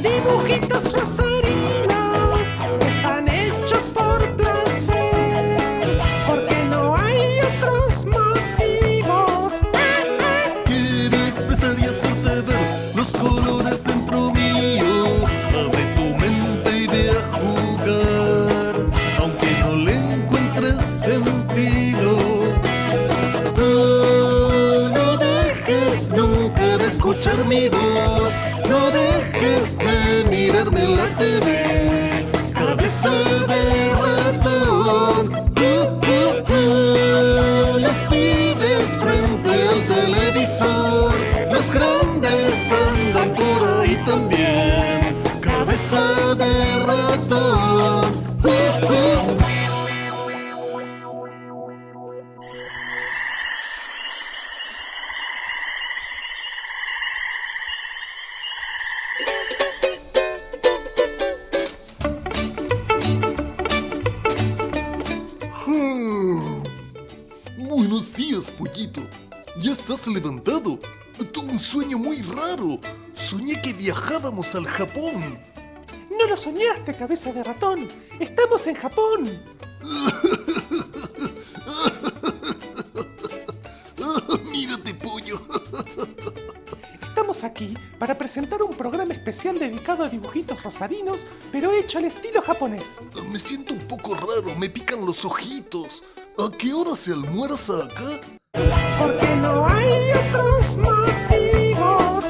Dibujitos rosarinos están hechos por placer, porque no hay otros motivos. Quiero expresar y hacerte ver los colores dentro mío. Abre tu mente y ve a jugar, aunque no le encuentres sentido. No dejes nunca de escuchar mi voz. No dejes de mirarme en la TV. Cabeza de ratón. Los pibes frente al televisor. Los grandes andan por ahí también. Cabeza de ratón. Buenos días, Pollito. ¿Ya estás levantado? Tuve un sueño muy raro. Soñé que viajábamos al Japón. No lo soñaste, cabeza de ratón. Estamos en Japón. Mírate, Pollo. Estamos aquí para presentar un programa especial dedicado a dibujitos rosarinos, pero hecho al estilo japonés. Me siento un poco raro, me pican los ojitos. ¿A qué hora se almuerza acá? Porque no hay otros motivos.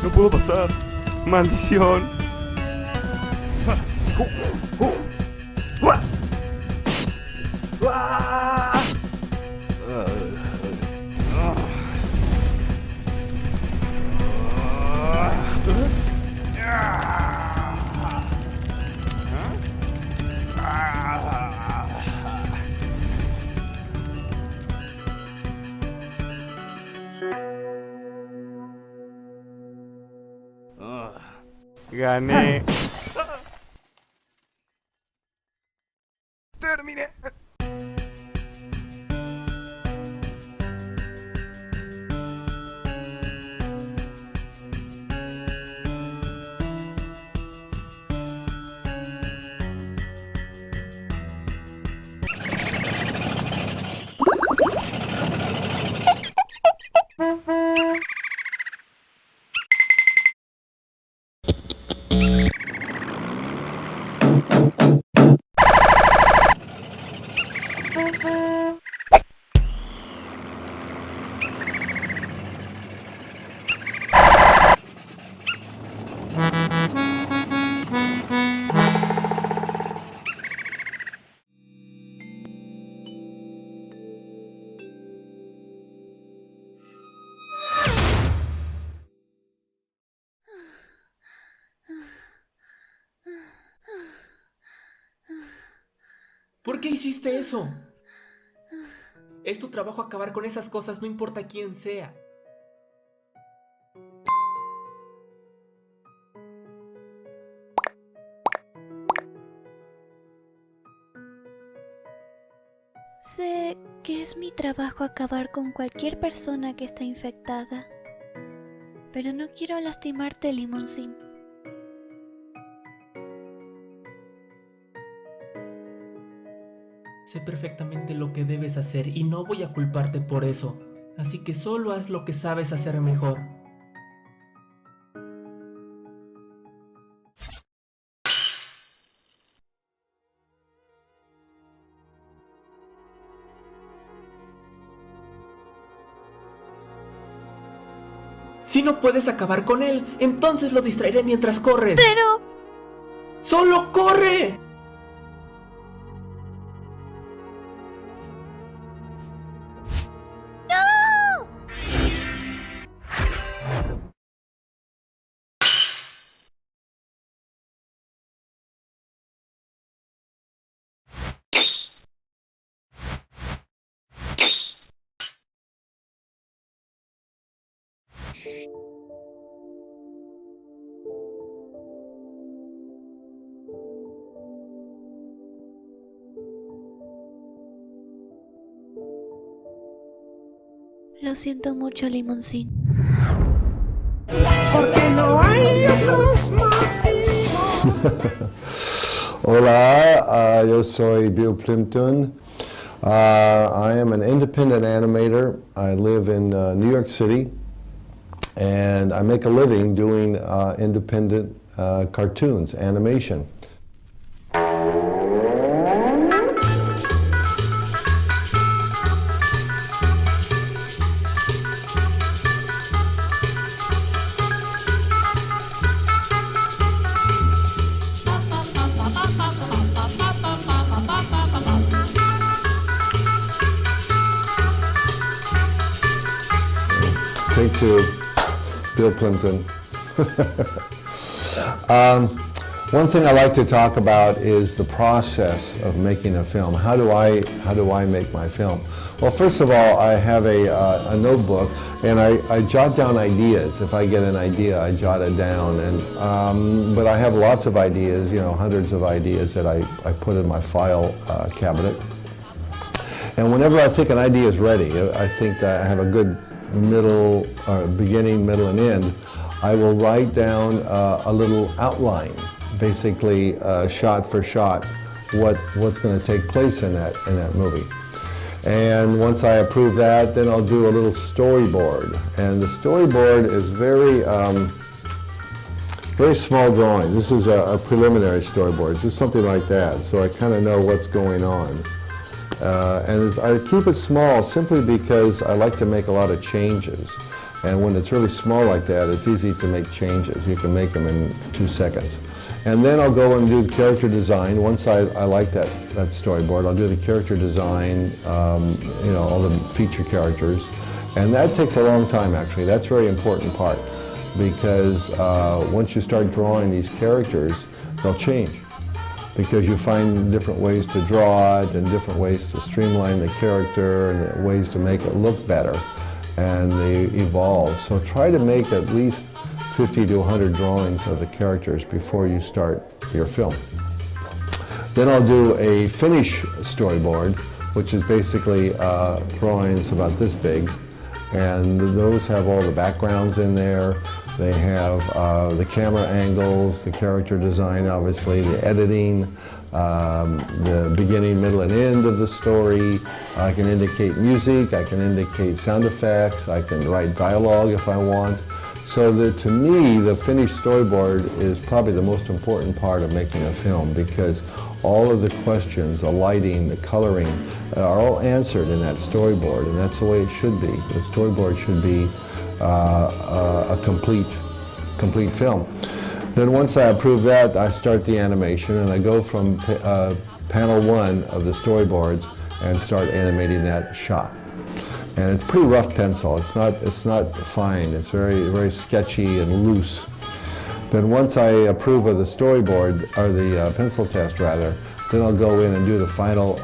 No puedo pasar. Maldición. Gané. Terminé. ¿Por qué hiciste eso? Es tu trabajo acabar con esas cosas, no importa quién sea. Sé que es mi trabajo acabar con cualquier persona que está infectada, pero no quiero lastimarte, Limoncín. Sé perfectamente lo que debes hacer y no voy a culparte por eso, así que solo haz lo que sabes hacer mejor. Si no puedes acabar con él, entonces lo distraeré mientras corres. ¡Pero! ¡Solo corre! Lo siento mucho, Limoncín. Porque no hay otros Hola, yo soy Bill Plimpton. I am an independent animator. I live in New York City, and I make a living doing independent cartoons, animation. Take two, Bill Plimpton. One thing I like to talk about is the process of making a film. How do I make my film? Well, first of all, I have a notebook, and I jot down ideas. If I get an idea, I jot it down. And but I have lots of ideas, you know, hundreds of ideas that I put in my file cabinet. And whenever I think an idea is ready, I think that I have a good middle, beginning, middle, and end, I will write down a little outline, basically shot for shot, what's going to take place in that movie. And once I approve that, then I'll do a little storyboard. And the storyboard is very small drawings. This is a preliminary storyboard, just something like that, so I kind of know what's going on. And I keep it small simply because I like to make a lot of changes. And when it's really small like that, it's easy to make changes. You can make them in 2 seconds. And then I'll go and do the character design. Once I like that storyboard, I'll do the character design, all the feature characters. And that takes a long time, actually. That's a very important part, because once you start drawing these characters, they'll change, because you find different ways to draw it and different ways to streamline the character and ways to make it look better, and they evolve. So try to make at least 50 to 100 drawings of the characters before you start your film. Then I'll do a finish storyboard, which is basically drawings about this big, and those have all the backgrounds in there. They have the camera angles, the character design, obviously, the editing, the beginning, middle, and end of the story. I can indicate music, I can indicate sound effects, I can write dialogue if I want. So that, to me, the finished storyboard is probably the most important part of making a film, because all of the questions, the lighting, the coloring, are all answered in that storyboard, and that's the way it should be. The storyboard should be a complete film. Then once I approve that, I start the animation, and I go from panel 1 of the storyboards and start animating that shot. And it's pretty rough pencil. It's not fine. It's very sketchy and loose. Then once I approve of the storyboard, or the pencil test rather, then I'll go in and do the final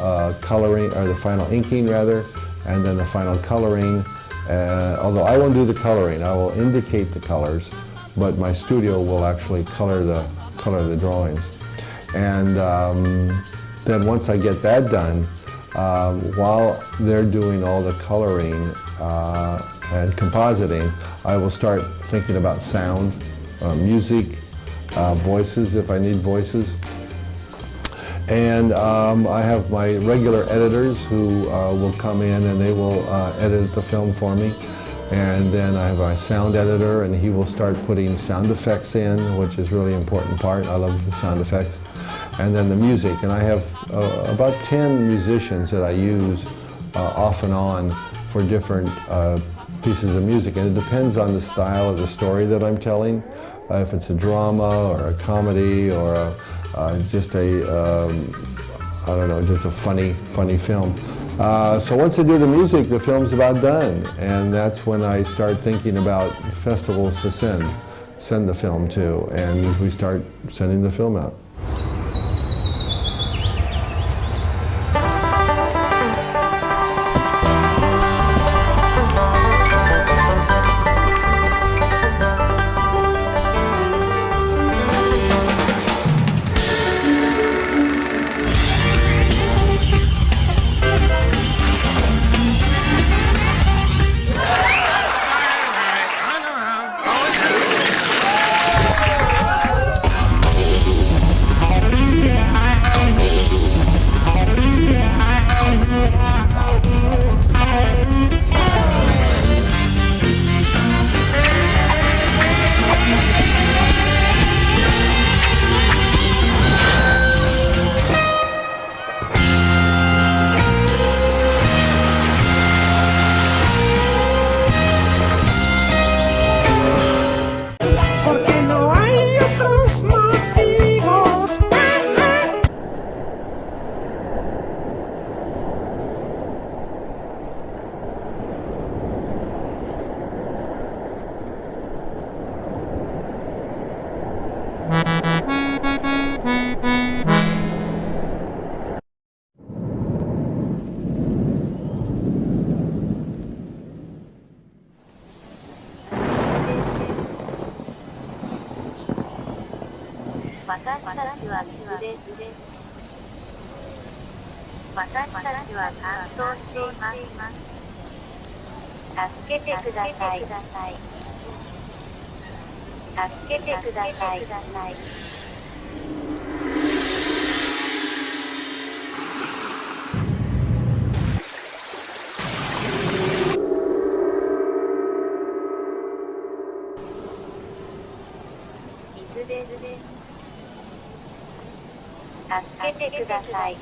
coloring, or the final inking rather, and then the final coloring. Although I won't do the coloring, I will indicate the colors, but my studio will actually color the drawings. And then once I get that done, while they're doing all the coloring and compositing, I will start thinking about sound, music, voices if I need voices. And I have my regular editors who will come in and they will edit the film for me. And then I have my sound editor, and he will start putting sound effects in, which is a really important part. I love the sound effects. And then the music. And I have about 10 musicians that I use off and on for different pieces of music. And it depends on the style of the story that I'm telling. If it's a drama or a comedy or just a funny film. So once I do the music, the film's about done, and that's when I start thinking about festivals to send the film to, and we start sending the film out. 私たちは担当しています。助けてください。助けてください。水です。助けてください。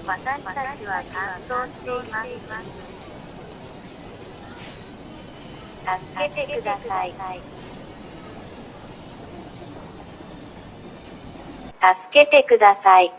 私たちは担当しています。助けてください。助けてください。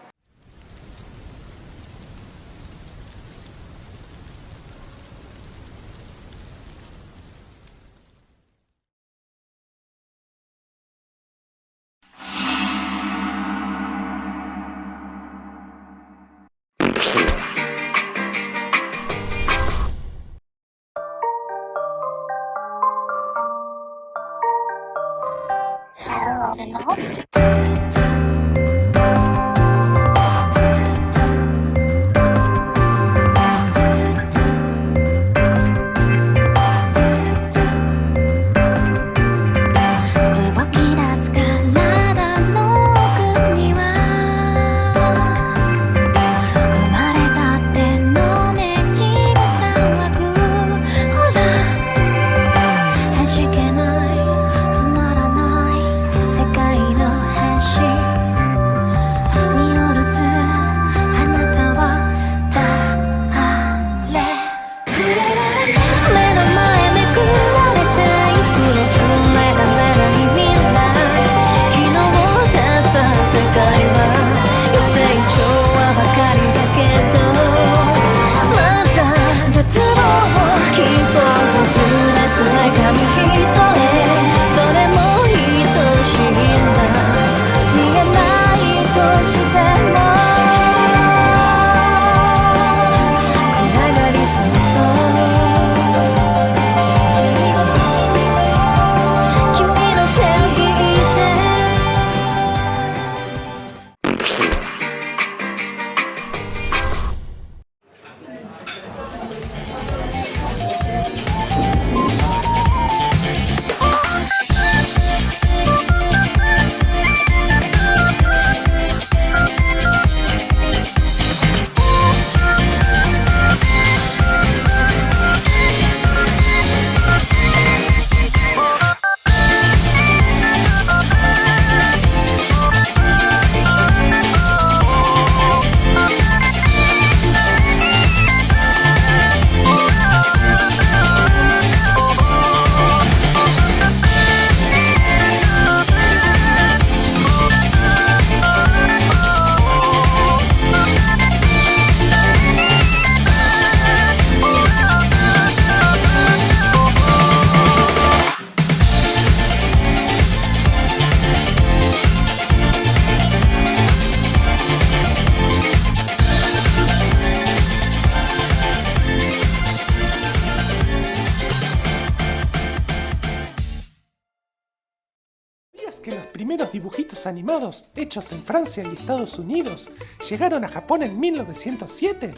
¿Sabías que los primeros dibujitos animados hechos en Francia y Estados Unidos llegaron a Japón en 1907?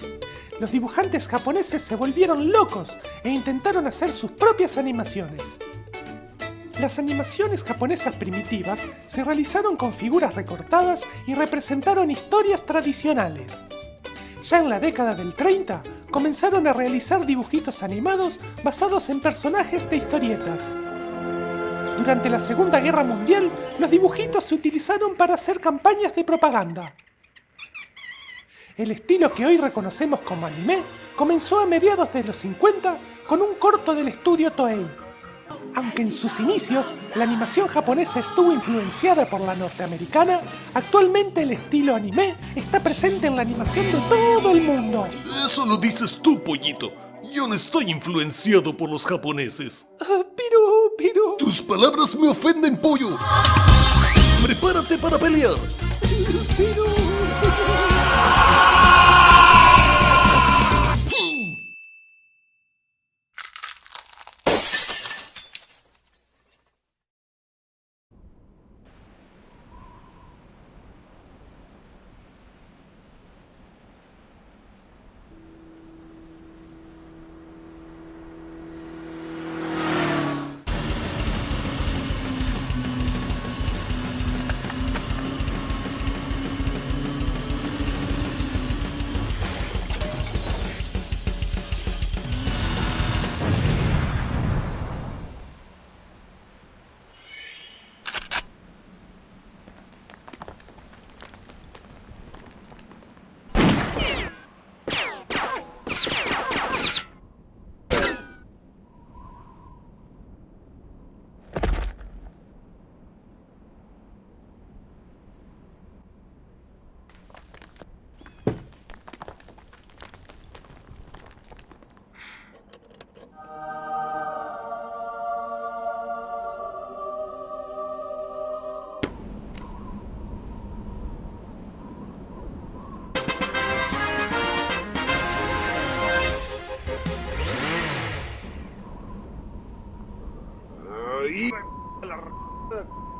Los dibujantes japoneses se volvieron locos e intentaron hacer sus propias animaciones. Las animaciones japonesas primitivas se realizaron con figuras recortadas y representaron historias tradicionales. Ya en la década del 30 comenzaron a realizar dibujitos animados basados en personajes de historietas. Durante la Segunda Guerra Mundial, los dibujitos se utilizaron para hacer campañas de propaganda. El estilo que hoy reconocemos como anime comenzó a mediados de los 50 con un corto del estudio Toei. Aunque en sus inicios la animación japonesa estuvo influenciada por la norteamericana, actualmente el estilo anime está presente en la animación de todo el mundo. Eso lo dices tú, Pollito. Yo no estoy influenciado por los japoneses. Pero... Tus palabras me ofenden, Pollo. Prepárate para pelear.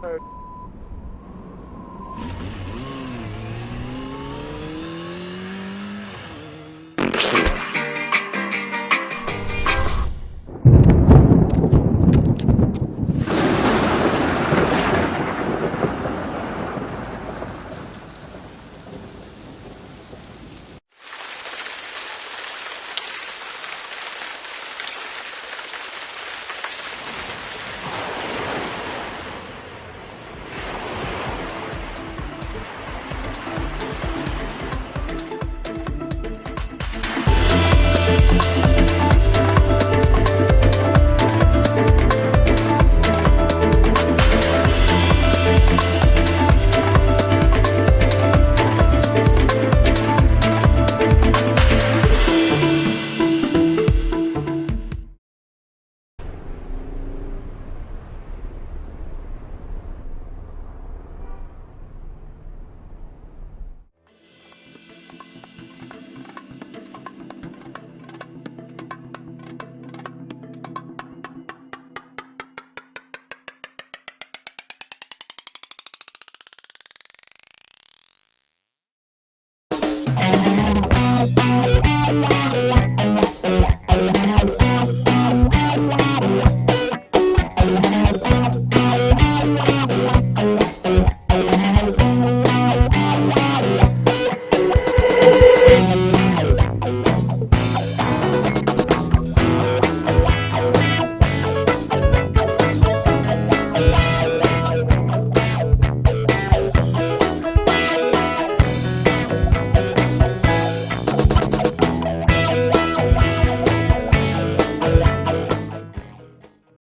Hey.